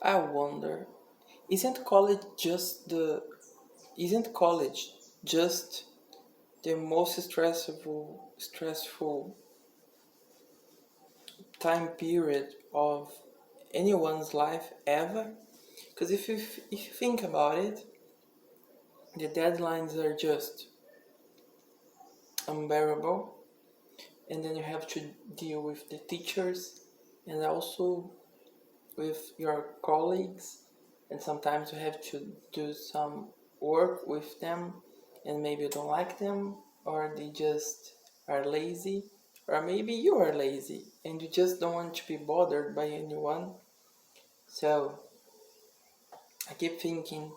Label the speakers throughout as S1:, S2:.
S1: I wonder, isn't college just isn't college just the most stressful time period of anyone's life ever? Because if you think about it, the deadlines are just unbearable, and then you have to deal with the teachers and also with your colleagues, and sometimes you have to do some work with them, and maybe you don't like them, or they just are lazy, or maybe you are lazy and you just don't want to be bothered by anyone. So I keep thinking,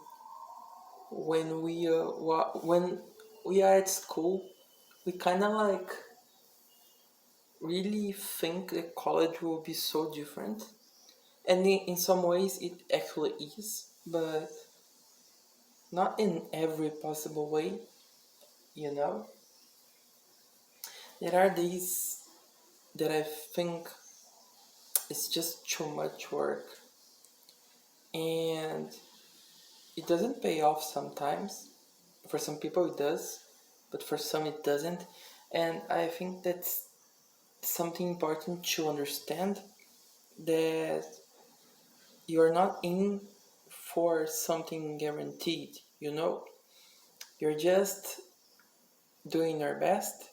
S1: when we are at school, we kind of like really think that college will be so different, and in some ways it actually is, but not in every possible way, you know. There are days that I think it's just too much work, and it doesn't pay off sometimes. For some people it does, but for some it doesn't. And I think that's something important to understand, that you're not in for something guaranteed, you know? You're just doing your best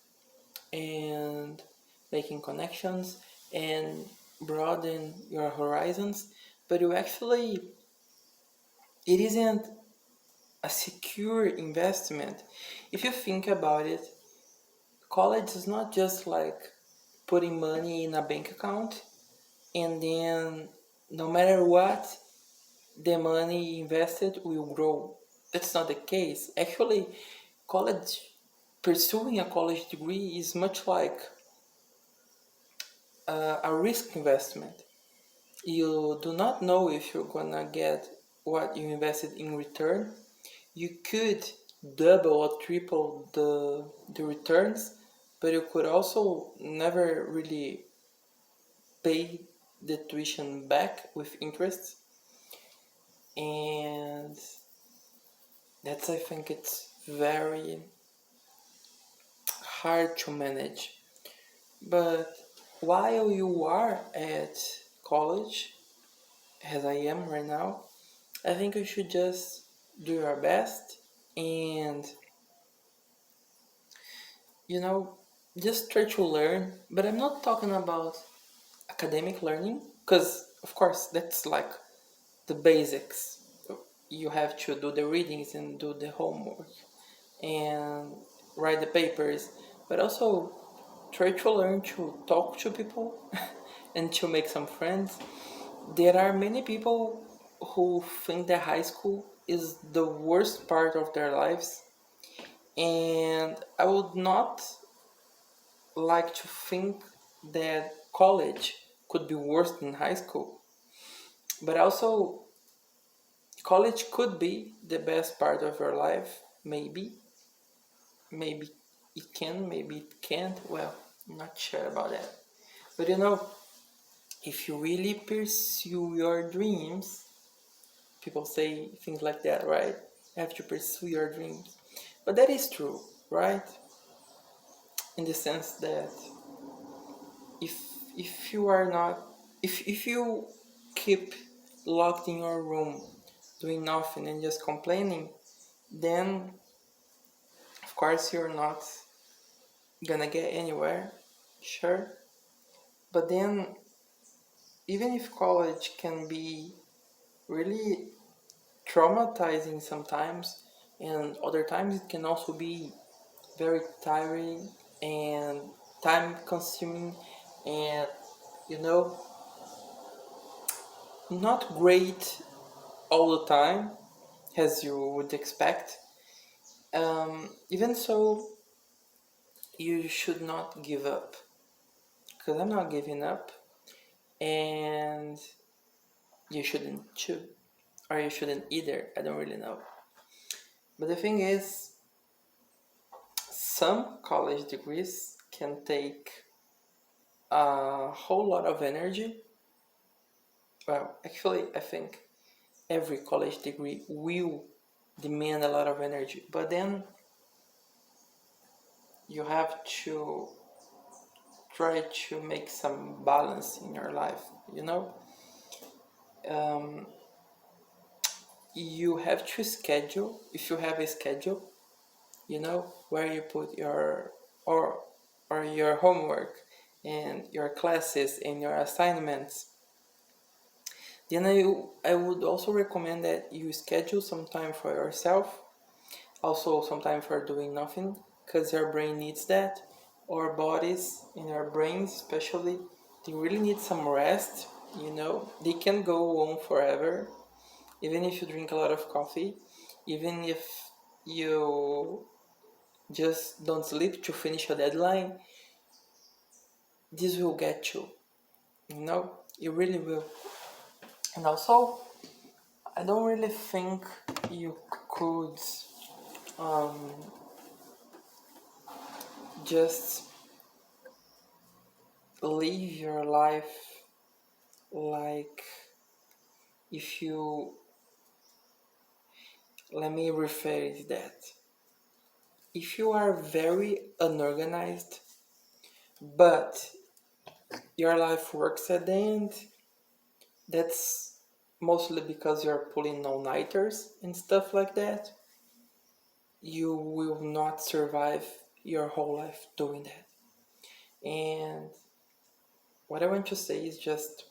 S1: and making connections and broaden your horizons, but you actually, it isn't a secure investment. If you think about it, college is not just like putting money in a bank account and then no matter what, the money invested will grow. That's not the case. Actually, college, pursuing a college degree is much like a risk investment. You do not know if you're gonna get what you invested in return. You could double or triple the returns, but you could also never really pay the tuition back with interest. And that's, I think, it's very hard to manage. But while you are at college, as I am right now, I think you should just do your best and, you know, just try to learn. But I'm not talking about academic learning, because, of course, that's like the basics. You have to do the readings and do the homework and write the papers, but also try to learn to talk to people and to make some friends. There are many people who think that high school is the worst part of their lives, and I would not like to think that college could be worse than high school. But also, college could be the best part of your life, maybe. Maybe it can, maybe it can't. Well, I'm not sure about that. But you know, if you really pursue your dreams, people say things like that, right? You have to pursue your dreams. But that is true, right? In the sense that if if you are not if you keep locked in your room doing nothing and just complaining, then of course you're not gonna get anywhere, sure. But then, even if college can be really traumatizing sometimes, and other times it can also be very tiring and time consuming and, you know, not great all the time as you would expect. Even so, you should not give up, because I'm not giving up, and you shouldn't too, or you shouldn't either. I don't really know. But the thing is, some college degrees can take a whole lot of energy, Well, actually, I think every college degree will demand a lot of energy, but then you have to try to make some balance in your life, you know? Um, you have to schedule, if you have a schedule, where you put or your homework and your classes and your assignments. Then I would also recommend that you schedule some time for yourself, also some time for doing nothing, because your brain needs that. Our bodies and our brains especially, they really need some rest. They can go on forever, even if you drink a lot of coffee, even if you just don't sleep to finish a deadline. This will get you, it really will. And also, I don't really think you could um, just live your life like, if you, let me rephrase that. If you are very unorganized, but your life works at the end, that's mostly because you're pulling all-nighters and stuff like that. You will not survive your whole life doing that. And what I want to say is just,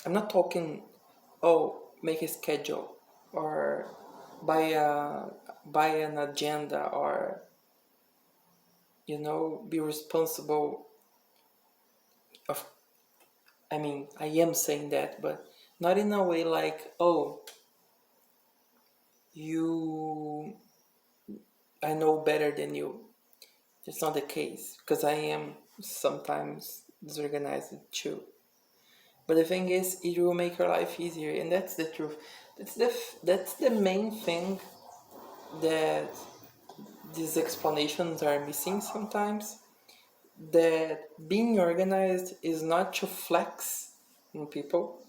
S1: I'm not talking, oh, make a schedule or buy an agenda, or be responsible of. I mean, I am saying that, but not in a way like, oh, you, I know better than you. It's not the case, because I am sometimes disorganized too. But the thing is, it will make your life easier, and that's the truth. That's the main thing that these explanations are missing sometimes. That being organized is not to flex on people,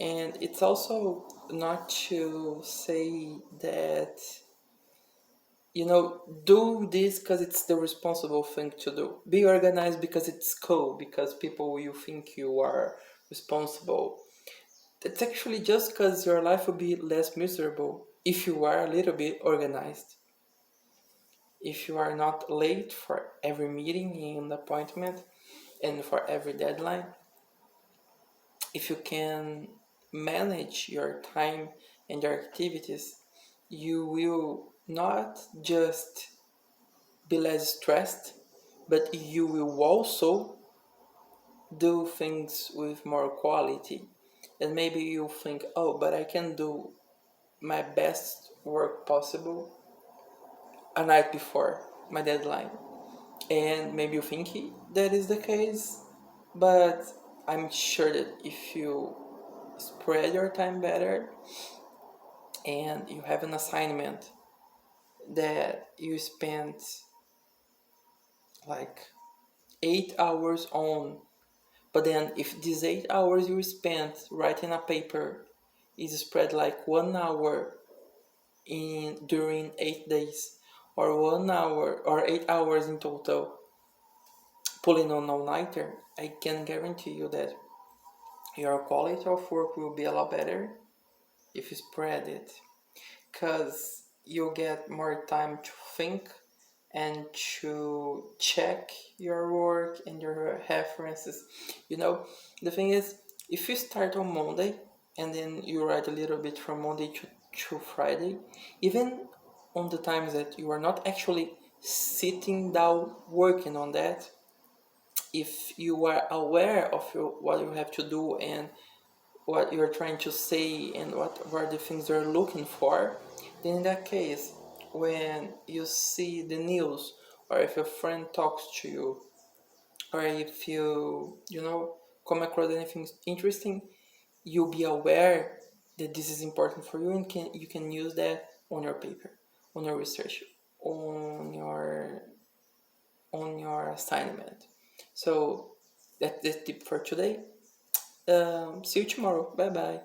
S1: and it's also not to say that do this because it's the responsible thing to do. Be organized because it's cool, because people will think you are responsible. That's actually just because your life will be less miserable if you are a little bit organized. If you are not late for every meeting and appointment and for every deadline, if you can manage your time and your activities, you will not just be less stressed, but you will also do things with more quality. And maybe you think, oh, but I can do my best work possible a night before my deadline. And maybe you think that is the case, but I'm sure that if you spread your time better and you have an assignment that you spent like 8 hours on, but then if these 8 hours you spent writing a paper is spread like 1 hour in during 8 days, or 1 hour or 8 hours in total pulling on all-nighter, I can guarantee you that your quality of work will be a lot better if you spread it, because you'll get more time to think and to check your work and your references. The thing is, if you start on Monday and then you write a little bit from Monday to Friday, even on the times that you are not actually sitting down working on that, if you are aware of what you have to do and what you're trying to say and what are the things you're looking for, then in that case, when you see the news, or if a friend talks to you, or if you come across anything interesting, you'll be aware that this is important for you, and you can use that on your paper, on your research, on your assignment. So that's the tip for today. See you tomorrow. Bye bye.